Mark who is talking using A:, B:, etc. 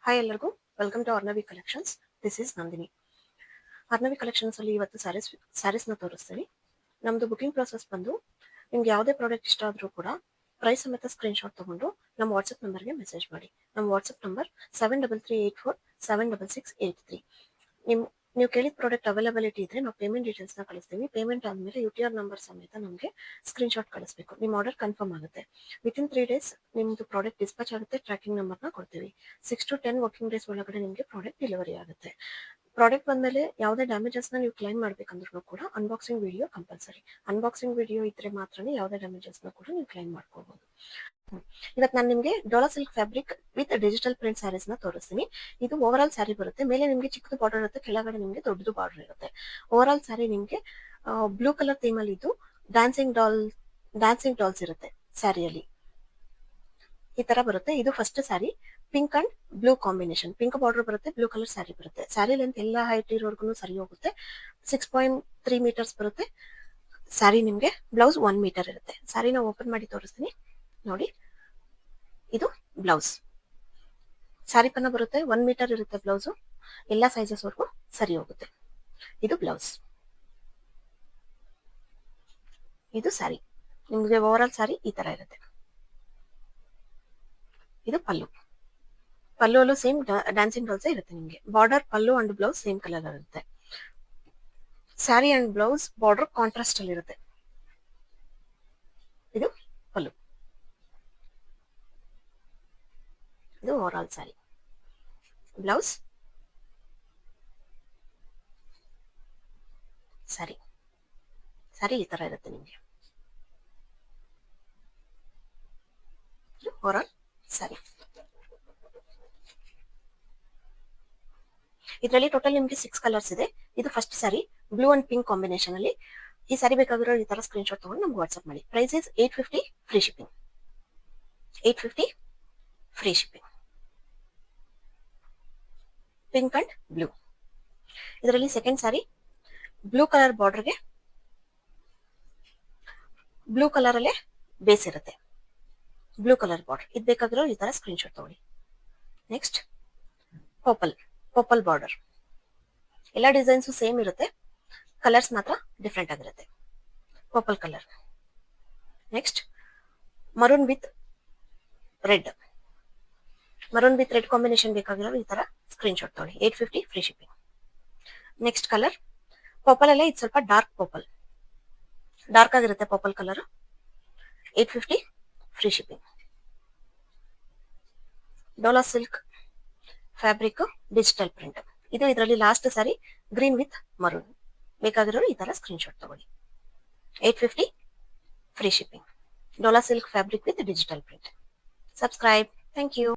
A: Hi ಎಲ್ಲರಿಗೂ welcome to Arnavi collections. This is Nandini. Arnavi collections ಅಲ್ಲಿ ಇವತ್ತು ಸ್ಯಾರೀಸ್ನ ತೋರಿಸ್ತೀನಿ. ನಮ್ದು ಬುಕಿಂಗ್ ಪ್ರೊಸೆಸ್ ಬಂದು ನಿಮ್ಗೆ ಯಾವುದೇ ಪ್ರಾಡಕ್ಟ್ ಇಷ್ಟ ಆದರೂ ಕೂಡ ಪ್ರೈಸ್ ಸಮೇತ ಸ್ಕ್ರೀನ್ಶಾಟ್ ತಗೊಂಡು ನಮ್ಮ ವಾಟ್ಸಪ್ ನಂಬರ್ಗೆ ಮೆಸೇಜ್ ಮಾಡಿ. ನಮ್ಮ ವಾಟ್ಸಪ್ ನಂಬರ್ 7338476683. ನೀವು ಕೇಳಿದ ಪ್ರಾಡಕ್ಟ್ ಅವೈಲಬಿಲಿಟಿ ಇದ್ರೆ ನಾವು ಪೇಮೆಂಟ್ ಡೀಟೇಲ್ಸ್ನ ಕಳಿಸ್ತೀವಿ. ಪೇಮೆಂಟ್ ಆದಮೇಲೆ UTR ನಂಬರ್ ಸಮೇತ ನಮಗೆ ಸ್ಕ್ರೀನ್ಶಾಟ್ ಕಳಿಸ್ಬೇಕು. ನಿಮ್ಮ ಆರ್ಡರ್ ಕನ್ಫರ್ಮ್ ಆಗುತ್ತೆ. ವಿತಿನ್ 3 ಡೇಸ್ ನಿಮ್ಮದು ಪ್ರಾಡಕ್ಟ್ ಡಿಸ್ಪ್ಯಾಚ್ ಆಗುತ್ತೆ. ಟ್ರ್ಯಾಕಿಂಗ್ ನಂಬರ್ನ ಕೊಡ್ತೀವಿ. 6 to 10 ವರ್ಕಿಂಗ್ ಡೇಸ್ ಒಳಗಡೆ ನಿಮಗೆ ಪ್ರಾಡಕ್ಟ್ ಡೆಲಿವರಿ ಆಗುತ್ತೆ. ಪ್ರಾಡಕ್ಟ್ ಬಂದಮೇಲೆ ಯಾವುದೇ ಡ್ಯಾಮೇಜಸ್ನ ನೀವು ಕ್ಲೈಮ್ ಮಾಡಬೇಕಂದ್ರೂ ಕೂಡ unboxing video compulsory. Unboxing video ಇದ್ರೆ ಮಾತ್ರನೇ ಯಾವುದೇ ಡ್ಯಾಮೇಜಸ್ನ ಕೂಡ ನೀವು ಕ್ಲೈಮ್ ಮಾಡ್ಕೋಬಹುದು. ಇವತ್ತು ನಾನು ನಿಮಗೆ Dola silk fabric with digital print ಸ್ಯಾರೀಸ್ನ ತೋರಿಸ್ತೀನಿ. ಇದು ಓವರ್ ಆಲ್ ಸ್ಯಾರಿ ಬರುತ್ತೆ. ಮೇಲೆ ನಿಮಗೆ ಚಿಕ್ಕದು ಬಾರ್ಡರ್ ಇರುತ್ತೆ, ಕೆಳಗಡೆ ನಿಮಗೆ ದೊಡ್ಡದು ಬಾರ್ಡರ್ ಇರುತ್ತೆ. ಓವರ್ ಆಲ್ ಸ್ಯಾರಿ ನಿಮಗೆ ಬ್ಲೂ ಕಲರ್ ಥೀಮ್ ಅಲ್ಲಿ ಇದು ಡ್ಯಾನ್ಸಿಂಗ್ ಡಾಲ್ಸ್ ಇರುತ್ತೆ ಸ್ಯಾರಿಯಲ್ಲಿ. ಈ ತರ ಬರುತ್ತೆ. ಇದು first sari pink and blue combination. Pink border ಬರುತ್ತೆ, ಬ್ಲೂ ಕಲರ್ ಸ್ಯಾರಿ ಬರುತ್ತೆ. ಸ್ಯಾರಿ ಲೆಂತ್ ಎಲ್ಲ ಹೈಟ್ ಇರೋರ್ಗು ಸರಿ ಹೋಗುತ್ತೆ. 6.3 ಮೀಟರ್ಸ್ ಬರುತ್ತೆ ಸ್ಯಾರಿ. ನಿಮಗೆ ಬ್ಲೌಸ್ 1 ಮೀಟರ್ ಇರುತ್ತೆ. ಸ್ಯಾರಿನ ಓಪನ್ ಮಾಡಿ ತೋರಿಸ್ತೀನಿ ನೋಡಿ. ಇದು ಬ್ಲೌಸ್. ಸ್ಯಾರಿ ಪನ್ನ ಬರುತ್ತೆ, 1 ಮೀಟರ್ ಇರುತ್ತೆ ಬ್ಲೌಸು. ಎಲ್ಲ ಸೈಜಸ್ ವರ್ಗು ಸರಿ ಹೋಗುತ್ತೆ. ಇದು ಬ್ಲೌಸ್. ಇದು ಸ್ಯಾರಿ. ನಿಮಗೆ ಓವರ್ ಆಲ್ ಸ್ಯಾರಿ ಈ ತರ ಇರುತ್ತೆ. ಇದು ಪಲ್ಲು. ಪಲ್ಲುವಲ್ಲೂ ಸೇಮ್ ಡ್ಯಾನ್ಸಿಂಗ್ ಡಾಲ್ಸ್ ಇರುತ್ತೆ. ನಿಮಗೆ border, pallu and blouse same colour ಇರುತ್ತೆ. Sari and blouse border contrast ಅಲ್ಲಿ ಇರುತ್ತೆ. ಇದು ಪಲ್ಲು. ಇದು over all sari. Blouse, sari. Sari ಈ ತರ ಇರುತ್ತೆ ನಿಮಗೆ. Over all sari. ಇದರಲ್ಲಿ ಟೋಟಲ್ ನಿಮಗೆ 6 ಕಲರ್ಸ್ ಇದೆ. ಇದು first sari blue and pink combination ಅಲ್ಲಿ. ಈ ಸ್ಯಾರಿ ಬೇಕಾಗಿರೋ ಈ ತರ ಸ್ಕ್ರೀನ್ಶಾಟ್ ತಗೊಂಡು ನಮ್ಗೆ ವಾಟ್ಸ್ಆಪ್ ಮಾಡಿ. Price is 850 free shipping. 850 free shipping. Pink and blue. ಇದರಲ್ಲಿ ಸೆಕೆಂಡ್ ಸ್ಯಾರಿ ಬ್ಲೂ ಕಲರ್ ಬಾರ್ಡರ್ಗೆ ಬ್ಲೂ ಕಲರ್ ಅಲ್ಲೇ ಬೇಸ್ ಇರುತ್ತೆ. Blue colour border. ಇದು ಬೇಕಾಗಿರೋ ಈ ತರ ಸ್ಕ್ರೀನ್ಶಾಟ್ ತಗೊಳ್ಳಿ. Next purple border. ಎಲ್ಲ ಡಿಸೈನ್ಸ್ ಸೇಮ್ ಇರುತ್ತೆ, ಕಲರ್ಸ್ ಮಾತ್ರ ಡಿಫ್ರೆಂಟ್ ಆಗಿರುತ್ತೆ. Purple colour. Next maroon with red. Maroon with red combination ಬೇಕಾಗಿರೋ ಈ ತರ ಸ್ಕ್ರೀನ್ಶಾಟ್ ತಗೊಳ್ಳಿ. 850 free shipping. Next colour purple ಅಲ್ಲೇ ಇದು ಸ್ವಲ್ಪ ಡಾರ್ಕ್ ಪರ್ಪಲ್. ಡಾರ್ಕ್ ಆಗಿರುತ್ತೆ purple colour. 850 free shipping. Dola silk fabric digital print. ಇದು ಇದರಲ್ಲಿ last sari green with maroon. ಬೇಕಾಗಿರೋರು ಈ ತರ ಸ್ಕ್ರೀನ್ಶಾಟ್ ತಗೊಳ್ಳಿ. 850 free shipping. Dola silk fabric with digital print. Subscribe. Thank you.